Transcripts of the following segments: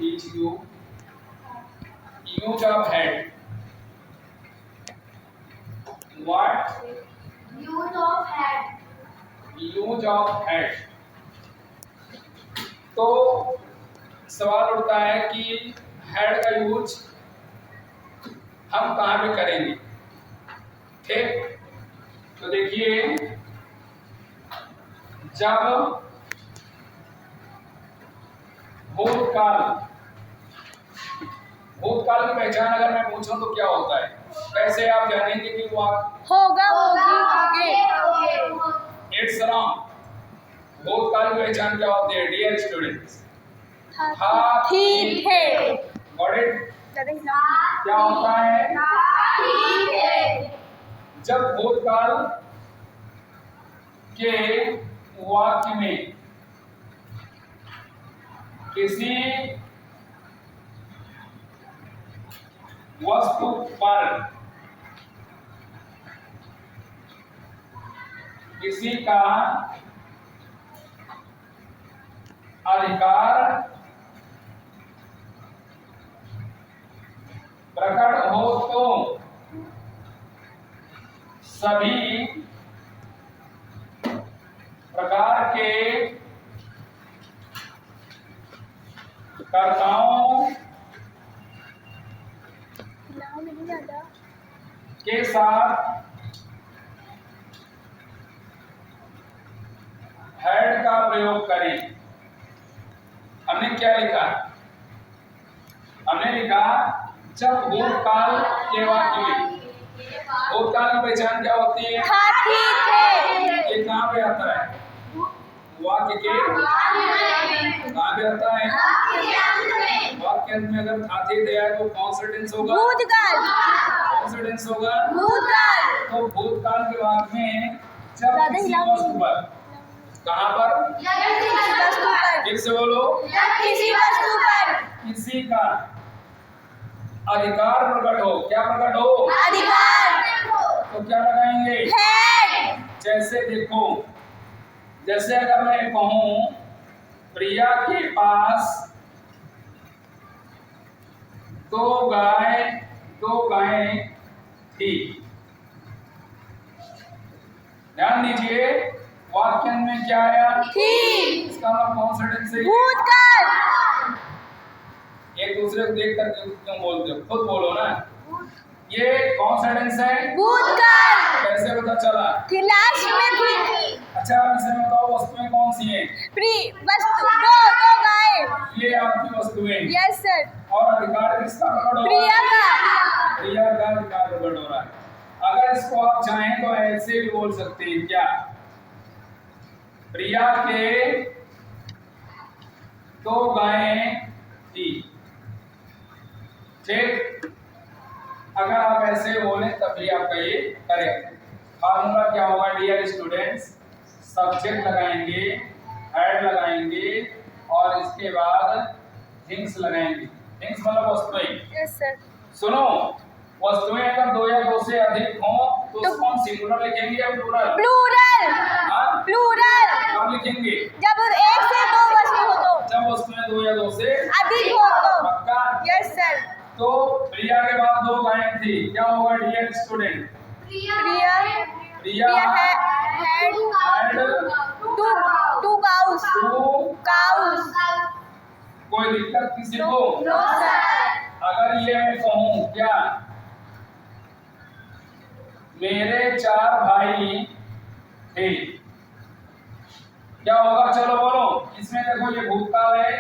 teach you use of head. What? Use of head. Use of head. तो सवाल उठता है कि हेड का यूज हम कहाँ पे करेंगे। ठीक, तो देखिए, जब भूतकाल की पहचान अगर मैं पूछूं तो क्या होता है, कैसे आप जानेंगे कि वो होगा, होगी। It's wrong. भूतकाल की पहचान क्या होती है डियर स्टूडेंट्स? ठीक है। Got it? क्या होता है? ठीक है। जब भूतकाल के वाक्य में किसी वस्तु पर किसी का अधिकार प्रकट हो तो सभी प्रकार के कर्ताओं के साथ हेड का प्रयोग करें। हमने क्या लिखा? हमने लिखा जब भूतकाल के वाक्य में, भूतकाल की पहचान क्या होती है? ठीक है। ये कहाँ पे आता है? वाक्य के कहाँ पे आता है? वाक्य में अगर था थे दिया है तो कौन सा टेंस होगा? भूतकाल। कौन सा टेंस होगा? भूतकाल। तो भूतकाल के वाक्य में जब किसी वस्तु पर, कहाँ पर? वस्तु पर। फिर से बोलो। किसी वस्तु पर किसी का अधिकार प्रकट हो। क्या प्रकट हो? अधिकार। तो क्या लगाएंगे? हेड। जैसे देखो, जैसे अगर मैं कहूं प्रिया के पास दो गायें थी। ध्यान दीजिए, वाक्य में क्या आया? थी। इसका मतलब कौन सा टेंस है? भूतकाल। एक दूसरे को देख कर क्यों बोलते हो? खुद बोलो ना। ये कौन सा टेंस है? भूतकाल। कैसे पता चला? थी, लास्ट में थी। अच्छा, अब इसे बताओ वस्तुएं कौन सी हैं? वस्तु दो गाय। ये आपकी वस्तुएं। Yes sir. और अधिकार किसका प्रकट हो रहा है? प्रिया का। प्रिया का अधिकार प्रकट हो रहा है। अगर इसको आप चाहें तो ऐसे भी बोल सकते हैं, क्या? प्रिया के दो गायें थी। ठीक, अगर आप ऐसे बोले तभी आपका ये करेक्ट। फार्मूला क्या होगा डियर स्टूडेंट्स? सब्जेक्ट लगाएंगे, हेड लगाएंगे और इसके बाद थिंग्स लगाएंगे। थिंग्स मतलब वस्तुएं। Yes sir. सुनो, वस्तुएं अगर दो या दो से अधिक हो तो उसको हम सिंगुलर लिखेंगे या प्लूरल? प्लूरल। हाँ? प्लूरल। कब लिखेंगे? जब एक से दो वस्तु हो तो। जब वस्तुएं दो या दो से अधिक हो तो। पक्का? Yes sir. तो प्रिया के बाद दो गायें थी, क्या होगा dear student? Priya Priya had two cows. कोई दिक्कत किसी को? No sir. अगर ये मैं कहूँ क्या मेरे 4 भाई थे, क्या होगा? चलो बोलो। इसमें देखो ये भूतकाल है,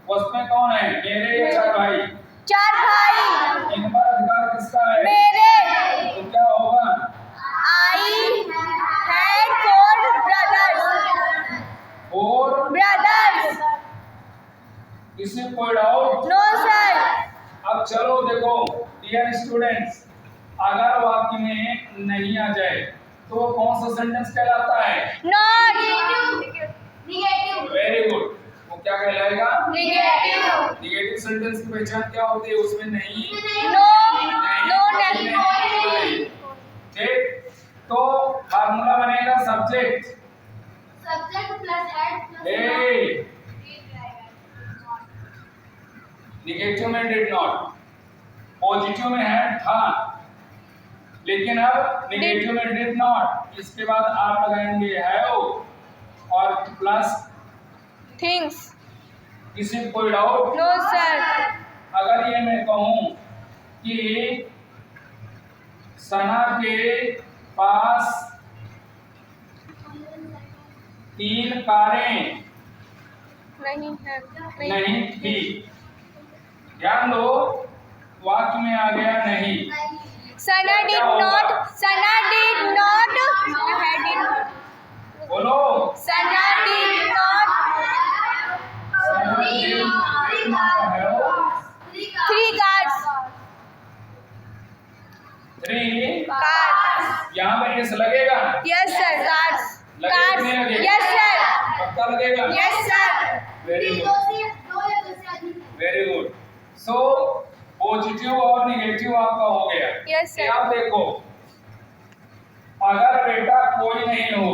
वस्तुएं कौन है? मेरे 4 भाई। 4 भाई। इन पर अधिकार किसका है? मेरे। तो क्या होगा? I had 4 brothers. और किसी को कोई डाउट? No sir. अब चलो देखो डियर स्टूडेंट्स, अगर वाक्य में नहीं आ जाए तो वो कौन सा सेंटेंस कहलाता है? Not. Very good. वो क्या कहलाएगा? Negative. निगेटिव सेंटेंस की पहचान क्या होती है? उसमें नहीं, नहीं। ठीक। तो फार्मूला बनेगा subject plus head plus negative में डिड नॉट, पॉजिटिव में हैड था, लेकिन अब निगेटिव में डिड नॉट। इसके बाद आप लगाएंगे हैव और प्लस थिंग्स। किसी को कोई डाउट? No sir. अगर ये मैं कहूं कि सना के पास 3 कारें नहीं है। नहीं थी, ध्यान दो वाक्य में आ गया नहीं। Sana did not, Sana did not बोलो Sana did not Sana did not have 3 cards. 3 cards. यहाँ पे एस लगेगा? Yes sir. कार्ड्स। लगेगा कि नहीं लगेगा? Yes sir. पक्का लगेगा? Yes sir. Very good, very good. So positive और निगेटिव आपका हो गया। Yes sir. आप देखो, अगर बेटा कोई नहीं हो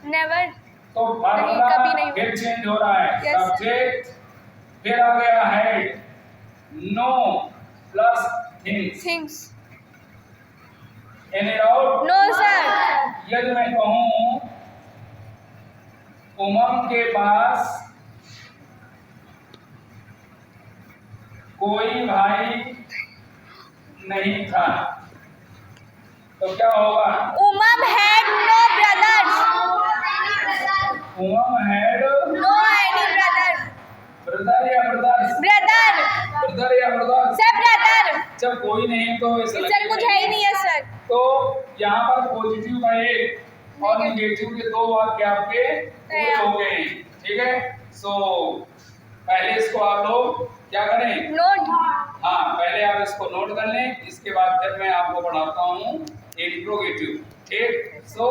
नेवर। तो कभी नहीं फार्मूला हो। फिर चेंज हो रहा है। Yes, sir. सब्जेक्ट फिर आ गया had, no plus things. Things. Any doubt? No sir. यदि मैं कहूं उमंग के पास कोई भाई नहीं था, तो क्या होगा? Umang had no brothers. Umang had no any brother. Brother या ब्रदर्स? ब्रदर। ब्रदर या ब्रदर्स? Sir brother. जब कोई नहीं तो ऐसा सर कुछ है ही नहीं है सर। तो यहाँ पर पॉजिटिव का एक और निगेटिव के 2 वाक्य आपके पूरे हो गए हैं। ठीक है, सो पहले इसको आप लोग क्या करें? नोट। हाँ, पहले आप इसको नोट कर लें, इसके बाद फिर मैं आपको पढ़ाता हूँ इंट्रोगेटिव। ठीक, सो